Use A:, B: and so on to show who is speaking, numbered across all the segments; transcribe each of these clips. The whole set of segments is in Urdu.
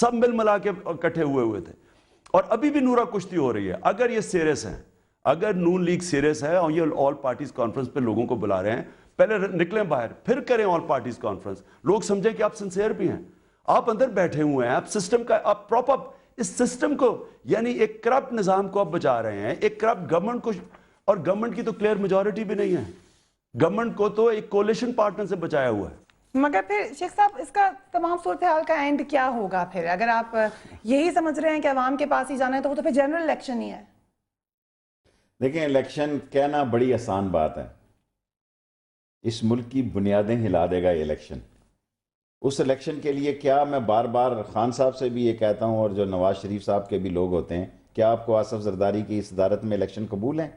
A: سب مل ملا کے اکٹھے ہوئے تھے. اور ابھی بھی نورا کشتی ہو رہی ہے. اگر یہ سیریس ہیں, اگر نون لیگ سیریس ہے اور یہ آل پارٹیز کانفرنس پہ لوگوں کو بلا رہے ہیں, پہلے نکلیں باہر, پھر کریں آل پارٹیز کانفرنس, لوگ سمجھیں کہ آپ سنسیئر بھی ہیں. آپ اندر بیٹھے ہوئے ہیں, آپ سسٹم کا, آپ پراپر اس سسٹم کو, یعنی ایک کرپٹ نظام کو آپ بچا رہے ہیں, ایک کرپٹ گورنمنٹ کو, اور گورنمنٹ کی تو کلیئر میجورٹی بھی نہیں ہے. گورنمنٹ کو تو ایک کولیشن پارٹنر سے بچایا ہوا ہے.
B: مگر پھر شیخ صاحب اس کا تمام صورتحال کا اینڈ کیا ہوگا پھر؟ اگر آپ یہی سمجھ رہے ہیں کہ عوام کے پاس ہی جانا ہے تو وہ تو پھر جنرل الیکشن ہی ہے.
C: دیکھیں, الیکشن کہنا بڑی آسان بات ہے. اس ملک کی بنیادیں ہلا دے گا یہ الیکشن. اس الیکشن کے لیے کیا, میں بار بار خان صاحب سے بھی یہ کہتا ہوں اور جو نواز شریف صاحب کے بھی لوگ ہوتے ہیں, کیا آپ کو آصف زرداری کی صدارت میں الیکشن قبول ہیں؟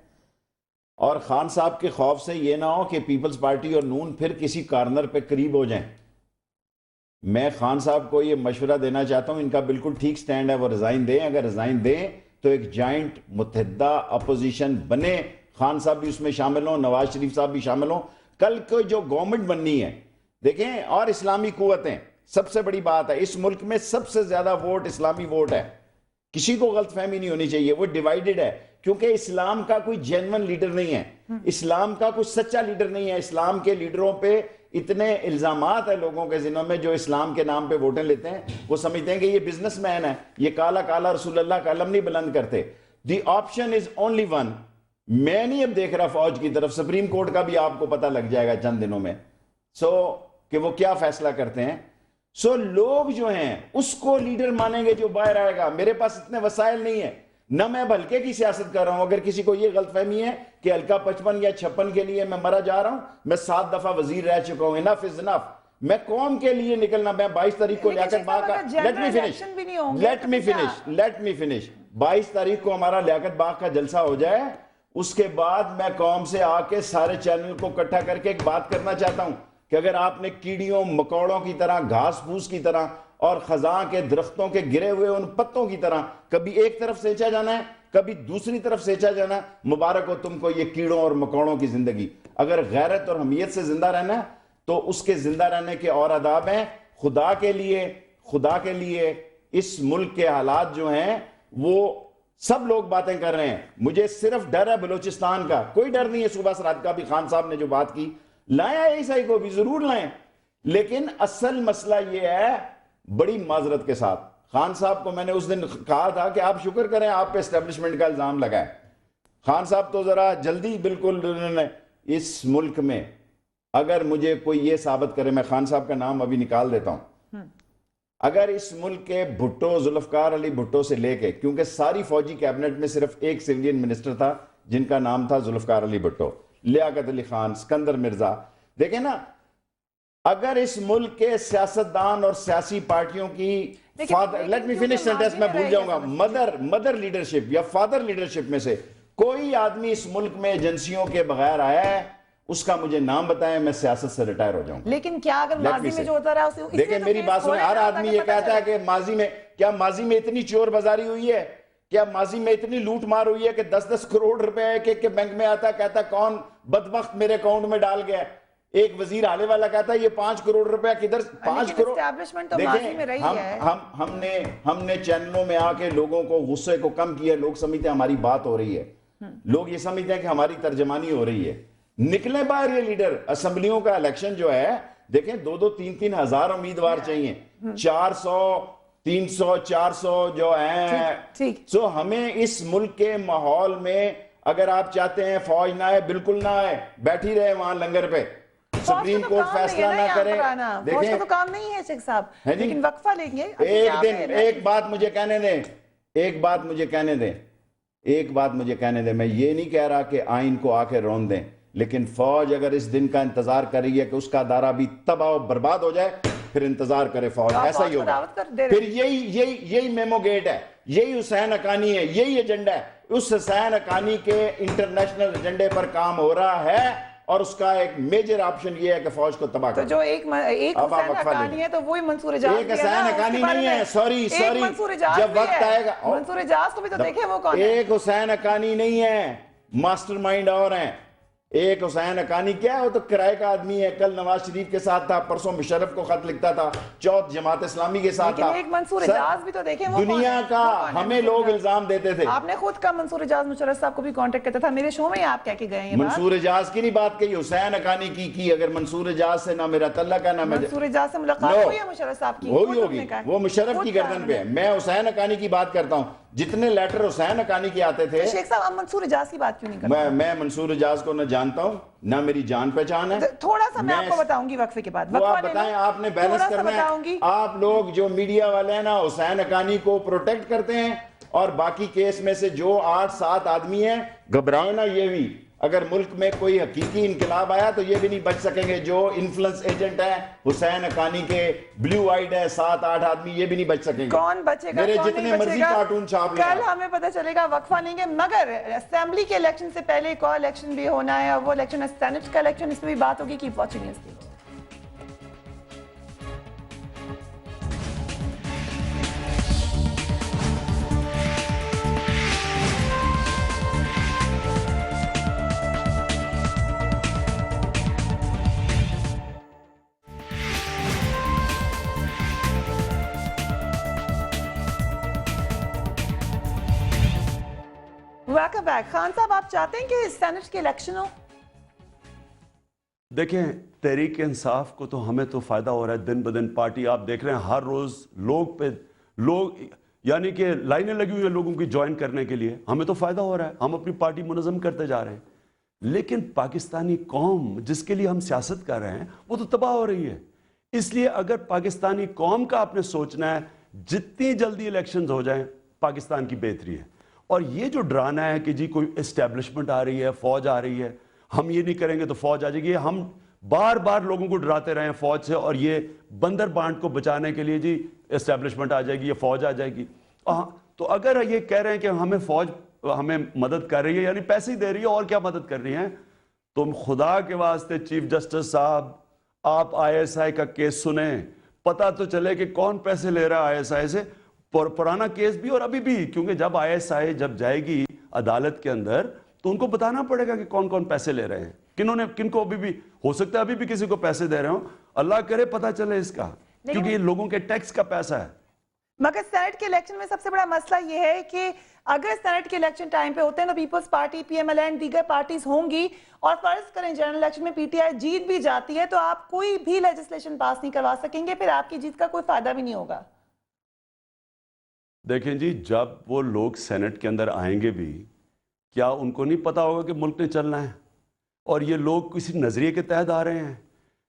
C: اور خان صاحب کے خوف سے یہ نہ ہو کہ پیپلز پارٹی اور نون پھر کسی کارنر پہ قریب ہو جائیں. میں خان صاحب کو یہ مشورہ دینا چاہتا ہوں, ان کا بالکل ٹھیک سٹینڈ ہے, وہ ریزائن دیں. اگر ریزائن دیں تو ایک جائنٹ متحدہ اپوزیشن بنے, خان صاحب بھی اس میں شامل ہوں, نواز شریف صاحب بھی شامل ہوں. کل کو جو گورنمنٹ بننی ہے, دیکھیں, اور اسلامی قوتیں, سب سے بڑی بات ہے اس ملک میں سب سے زیادہ ووٹ اسلامی ووٹ ہے. کسی کو غلط فہمی نہیں ہونی چاہیے, وہ ڈیوائیڈڈ ہے, کیونکہ اسلام کا کوئی جینون لیڈر نہیں ہے, اسلام کا کوئی سچا لیڈر نہیں ہے. اسلام کے لیڈروں پہ اتنے الزامات ہیں لوگوں کے ذہنوں میں جو اسلام کے نام پہ ووٹیں لیتے ہیں, وہ سمجھتے ہیں کہ یہ بزنس مین ہے, یہ کالا کالا رسول اللہ کا علم نہیں بلند کرتے. The option is only one. میں نہیں اب دیکھ رہا فوج کی طرف, سپریم کورٹ کا بھی آپ کو پتہ لگ جائے گا چند دنوں میں, کہ وہ کیا فیصلہ کرتے ہیں. لوگ جو ہیں اس کو لیڈر مانیں گے جو باہر آئے گا. میرے پاس اتنے وسائل نہیں ہیں, نہ میں ہلکے کی سیاست کر رہا ہوں. اگر کسی کو یہ غلط فہمی ہے کہ ہلکا 55 یا 56 کے لیے میں مرا جا رہا ہوں, میں 7 دفعہ وزیر رہ چکا ہوں. انف از انف. میں قوم کے لیے نکلنا, میں 22 تاریخ کو لیاقت باغ کا, لیٹ می فنش 22 تاریخ کو ہمارا لیاقت باغ کا جلسہ ہو جائے, اس کے بعد میں قوم سے آ کے سارے چینل کو اکٹھا کر کے ایک بات کرنا چاہتا ہوں کہ اگر آپ نے کیڑیوں مکوڑوں کی طرح, گھاس پھوس کی طرح اور خزاں کے درختوں کے گرے ہوئے ان پتوں کی طرح کبھی ایک طرف سینچا جانا ہے, کبھی دوسری طرف سینچا جانا ہے, مبارک ہو تم کو یہ کیڑوں اور مکوڑوں کی زندگی. اگر غیرت اور حمیت سے زندہ رہنا ہے تو اس کے زندہ رہنے کے اور آداب ہیں. خدا کے لیے اس ملک کے حالات جو ہیں وہ سب لوگ باتیں کر رہے ہیں. مجھے صرف ڈر ہے بلوچستان کا, کوئی ڈر نہیں ہے صوبہ سرحد کا بھی. خان صاحب نے جو بات کی, لائیں عیسائی کو بھی ضرور لائیں, لیکن اصل مسئلہ یہ ہے, بڑی معذرت کے ساتھ, خان صاحب کو میں نے اس دن کہا تھا کہ آپ شکر کریں آپ پہ اسٹیبلشمنٹ کا الزام لگا ہے. خان صاحب تو ذرا جلدی بالکل اس ملک میں, اگر مجھے کوئی یہ ثابت کرے, میں خان صاحب کا نام ابھی نکال دیتا ہوں, اگر اس ملک کے بھٹو, ذوالفقار علی بھٹو سے لے کے, کیونکہ ساری فوجی کیبنٹ میں صرف ایک سیولین منسٹر تھا جن کا نام تھا ذوالفقار علی بھٹو, لیاقت علی خان, سکندر مرزا, دیکھیں نا, اگر اس ملک کے سیاستدان اور سیاسی پارٹیوں کی لیٹ می فنش سینٹنس, میں بھول جاؤں گا, مدر لیڈرشپ یا فادر لیڈرشپ میں سے کوئی آدمی اس ملک میں ایجنسیوں کے بغیر آیا ہے, اس کا مجھے نام بتائیں, میں سیاست سے ریٹائر ہو جاؤں.
B: لیکن کیا اگر ماضی میں جو ہوتا رہا اسے,
C: دیکھیں میری بات سنیں, ہر آدمی یہ کہتا ہے کہ ماضی میں اتنی چور بازاری ہوئی ہے, کیا ماضی میں اتنی لوٹ مار ہوئی ہے کہ 10-10 کروڑ روپے ایک بینک میں آتا ہے, کہتا ہے کون بدبخت میرے اکاؤنٹ میں ڈال گیا. ایک وزیر حالے والا کہتا ہے یہ 5 کروڑ روپے کدھر, 5 کروڑ. دیکھیں ہم نے چینلوں میں آ کے لوگوں کو غصے کو کم کیا, لوگ سمجھتے ہیں ہماری بات ہو رہی ہے, لوگ یہ سمجھتے ہیں کہ ہماری ترجمانی ہو رہی ہے. نکلیں باہر یہ لیڈر. اسمبلیوں کا الیکشن جو ہے, دیکھیں 2-3 ہزار امیدوار چاہیے, 400 300 400 جو ہیں. ہمیں اس ملک کے ماحول میں اگر آپ چاہتے ہیں فوج نہ آئے, بالکل نہ آئے, بیٹھی رہے وہاں لنگر پہ, سپریم کورٹ فیصلہ نہ کرے.
B: دیکھیں تو کام نہیں ہے شیخ صاحب, لیکن وقفہ لیں گے
C: ایک بات مجھے کہنے دیں, میں یہ نہیں کہہ رہا کہ آئین کو آ کے رون دیں, لیکن فوج اگر اس دن کا انتظار کر رہی ہے کہ اس کا ادارہ بھی تباہ و برباد ہو جائے, پھر انتظار کرے فوج, ایسا ہی ہوگا. پھر یہی میمو گیٹ ہے, یہی حسین حقانی ہے, یہی ایجنڈا ہے. اس حسین حقانی کے انٹرنیشنل ایجنڈے پر کام ہو رہا ہے, اور اس کا ایک میجر آپشن یہ ہے کہ فوج کو تباہ کرو.
B: تو جو ایک حسین حقانی ہے تو وہی منصور اجاز
C: ایک حسین حقانی نہیں ہے, سوری, جب وقت آئے گا.
B: منصور اجاز کو بھی تو دیکھیں وہ کون ہے.
C: ایک حسین حقانی نہیں ہے, ماسٹر مائنڈ اور ہیں. ایک حسین حقانی کیا ہے، وہ تو کرائے کا آدمی ہے، کل نواز شریف کے ساتھ تھا، پرسوں مشرف کو خط لکھتا تھا، چوتھ جماعت اسلامی کے ساتھ تھا.
B: لیکن ایک منصور اجاز بھی تو دیکھیں، وہ
C: دنیا کا ہمیں لوگ الزام دیتے تھے.
B: آپ نے خود کا منصور اجاز مشرف صاحب کو بھی کانٹیکٹ کرتا تھا، میرے شو میں آپ کہہ کے گئے ہیں.
C: منصور اجاز کی نہیں بات کہی، حسین حقانی کی. اگر منصور اجاز سے نہ میرا تعلق ہے نہ
B: منصور اجاز سے ملاقات ہوئی ہے مشرف صاحب کی؟
C: وہی ہوگی، وہ مشرف کی گردن پہ ہے. میں حسین حقانی کی بات کرتا ہوں. جتنے لیٹر حسین حقانی کے آتے تھے،
B: شیخ صاحب آپ منصور اجاز کی بات کیوں نہیں کرتے؟
C: میں منصور اجاز کو نہ جانتا ہوں نہ میری جان پہچان ہے.
B: تھوڑا سا میں آپ کو بتاؤں گی وقفے کے بعد.
C: وہ آپ بتائیں، آپ نے بیلنس کرنا ہے. آپ لوگ جو میڈیا والے ہیں نا، حسین حقانی کو پروٹیکٹ کرتے ہیں، اور باقی کیس میں سے جو 8-7 آدمی ہیں، گھبرائیں نا. یہ بھی اگر ملک میں کوئی حقیقی انقلاب آیا تو یہ بھی نہیں بچ سکیں گے. جو انفلوئنس ایجنٹ ہیں حسین حقانی کے، بلیو آئیڈ ہے 7-8 آدمی، یہ بھی نہیں بچ سکیں گے.
B: کون بچے گا،
C: میرے
B: کون
C: جتنے
B: نہیں بچے
C: مرضی
B: گا،
C: کارٹون چھاپ لیں.
B: کل ہمیں پتہ چلے گا. وقفہ لیں گے، مگر اسمبلی کے الیکشن سے پہلے ایک اور الیکشن بھی ہونا ہے، اور وہ الیکشن ہے سینٹ کا الیکشن. اس میں بھی بات ہوگی. Keep watching news state. Welcome back. Khan صاحب، آپ چاہتے ہیں کہ سینٹ کے الیکشن ہو؟
A: دیکھیں، تحریک انصاف کو تو ہمیں تو فائدہ ہو رہا ہے. دن بدن پارٹی آپ دیکھ رہے ہیں، ہر روز لوگ یعنی کہ لائنیں لگی ہوئی ہیں لوگوں کی جوائن کرنے کے لیے. ہمیں تو فائدہ ہو رہا ہے، ہم اپنی پارٹی منظم کرتے جا رہے ہیں. لیکن پاکستانی قوم جس کے لیے ہم سیاست کر رہے ہیں وہ تو تباہ ہو رہی ہے. اس لیے اگر پاکستانی قوم کا آپ نے سوچنا ہے، جتنی جلدی الیکشنز ہو جائیں پاکستان کی بہتری ہے. اور یہ جو ڈرانا ہے کہ جی کوئی اسٹیبلشمنٹ آ رہی ہے، فوج آ رہی ہے، ہم یہ نہیں کریں گے تو فوج آ جائے گی. ہم بار بار لوگوں کو ڈراتے رہے ہیں فوج سے، اور یہ بندر بانٹ کو بچانے کے لیے جی اسٹیبلشمنٹ آ جائے گی، یہ فوج آ جائے گی. تو اگر یہ کہہ رہے ہیں کہ ہمیں فوج ہمیں مدد کر رہی ہے، یعنی پیسے ہی دے رہی ہے، اور کیا مدد کر رہی ہیں؟ تم خدا کے واسطے چیف جسٹس صاحب، آپ ISI کا کیس سنیں، پتہ تو چلے کہ کون پیسے لے رہا ہے ISI سے. پرانا کیس بھی اور ابھی بھی، کیونکہ جب ISI جب جائے گی عدالت کے اندر تو ان کو بتانا پڑے گا کہ کون کون پیسے لے رہے ہیں، کن کو ابھی بھی ہو سکتا ہے ابھی بھی کسی کو پیسے دے رہے ہوں. اللہ کرے پتہ چلے اس کا، کیونکہ یہ لوگوں کے ٹیکس کا پیسہ ہے.
B: مگر سینٹ کے الیکشن میں سب سے بڑا مسئلہ یہ ہے کہ اگر سینٹ کے الیکشن ٹائم پہ ہوتے ہیں تو پیپلز پارٹی، PMLN، دیگر پارٹیز ہوں گی، اور فرض کریں جنرل الیکشن میں PTI جیت بھی جاتی ہے تو آپ کوئی بھی لیجسلیشن پاس نہیں کروا سکیں گے، پھر آپ کی جیت کا کوئی فائدہ بھی نہیں ہوگا.
A: دیکھیں جی، جب وہ لوگ سینٹ کے اندر آئیں گے بھی، کیا ان کو نہیں پتا ہوگا کہ ملک نے چلنا ہے؟ اور یہ لوگ کسی نظریے کے تحت آ رہے ہیں.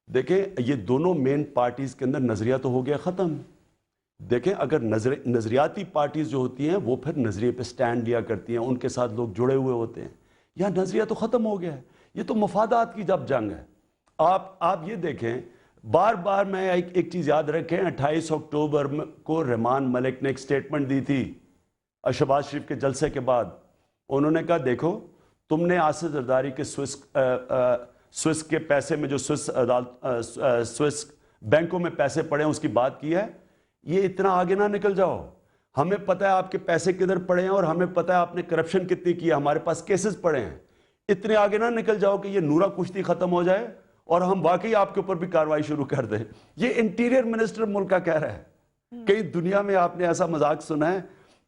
A: دیکھیں، یہ دونوں مین پارٹیز کے اندر نظریہ تو ہو گیا ختم. دیکھیں، اگر نظریاتی پارٹیز جو ہوتی ہیں وہ پھر نظریے پہ سٹینڈ لیا کرتی ہیں، ان کے ساتھ لوگ جڑے ہوئے ہوتے ہیں. یہاں نظریہ تو ختم ہو گیا ہے. یہ تو مفادات کی جب جنگ ہے. آپ یہ دیکھیں، بار بار میں ایک چیز یاد رکھیں، 28 اکتوبر کو رحمان ملک نے ایک سٹیٹمنٹ دی تھی شہباز شریف کے جلسے کے بعد. انہوں نے کہا دیکھو، تم نے آصف زرداری کے سوئس کے پیسے میں جو سوئس بینکوں میں پیسے پڑے ہیں اس کی بات کی ہے. یہ اتنا آگے نہ نکل جاؤ. ہمیں پتہ ہے آپ کے پیسے کدھر پڑے ہیں، اور ہمیں پتہ ہے آپ نے کرپشن کتنی کی ہے، ہمارے پاس کیسز پڑے ہیں. اتنے آگے نہ نکل جاؤ کہ یہ نورا کشتی ختم ہو جائے اور ہم واقعی آپ کے اوپر بھی کارروائی شروع کر دیں. یہ انٹیریئر منسٹر ملک کا کہہ رہا ہے. کئی دنیا میں آپ نے ایسا مذاق سنا ہے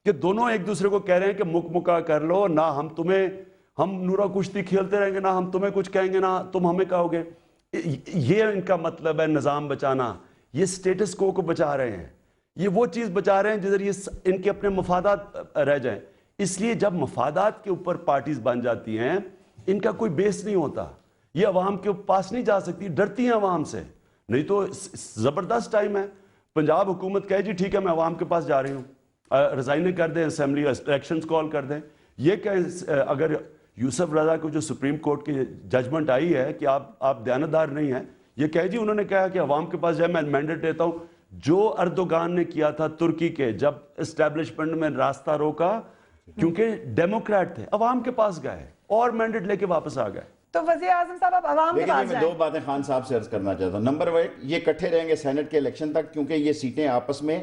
A: کہ دونوں ایک دوسرے کو کہہ رہے ہیں کہ مکہ کر لو، نہ ہم نورا کشتی کھیلتے رہیں گے، نہ ہم تمہیں کچھ کہیں گے، نہ تم ہمیں کہو گے. یہ ان کا مطلب ہے نظام بچانا. یہ سٹیٹس کو بچا رہے ہیں. یہ وہ چیز بچا رہے ہیں جس ذریعے ان کے اپنے مفادات رہ جائیں. اس لیے جب مفادات کے اوپر پارٹیز بن جاتی ہیں، ان کا کوئی بیس نہیں ہوتا. یہ عوام کے پاس نہیں جا سکتی، ڈرتی ہیں عوام سے. نہیں تو زبردست ٹائم ہے. پنجاب حکومت کہے جی ٹھیک ہے میں عوام کے پاس جا رہی ہوں، ریزائن کر دیں، اسمبلی الیکشنز کال کر دیں. یہ کہ اگر یوسف رضا کو جو سپریم کورٹ کی ججمنٹ آئی ہے کہ آپ دیانتدار نہیں ہیں، یہ کہے جی انہوں نے کہا کہ عوام کے پاس جائے، میں مینڈیٹ دیتا ہوں. جو اردوغان نے کیا تھا ترکی کے، جب اسٹیبلشمنٹ میں راستہ روکا کیونکہ ڈیموکریٹ تھے، عوام کے پاس گئے اور مینڈیٹ لے کے واپس آ گئے.
B: تو وزیر اعظم صاحب آپ عوام کے پاس
C: لیکن میں دو باتیں خان صاحب سے عرض کرنا چاہتا ہوں. نمبر 1، یہ اکٹھے رہیں گے سینٹ کے الیکشن تک، کیونکہ یہ سیٹیں آپس میں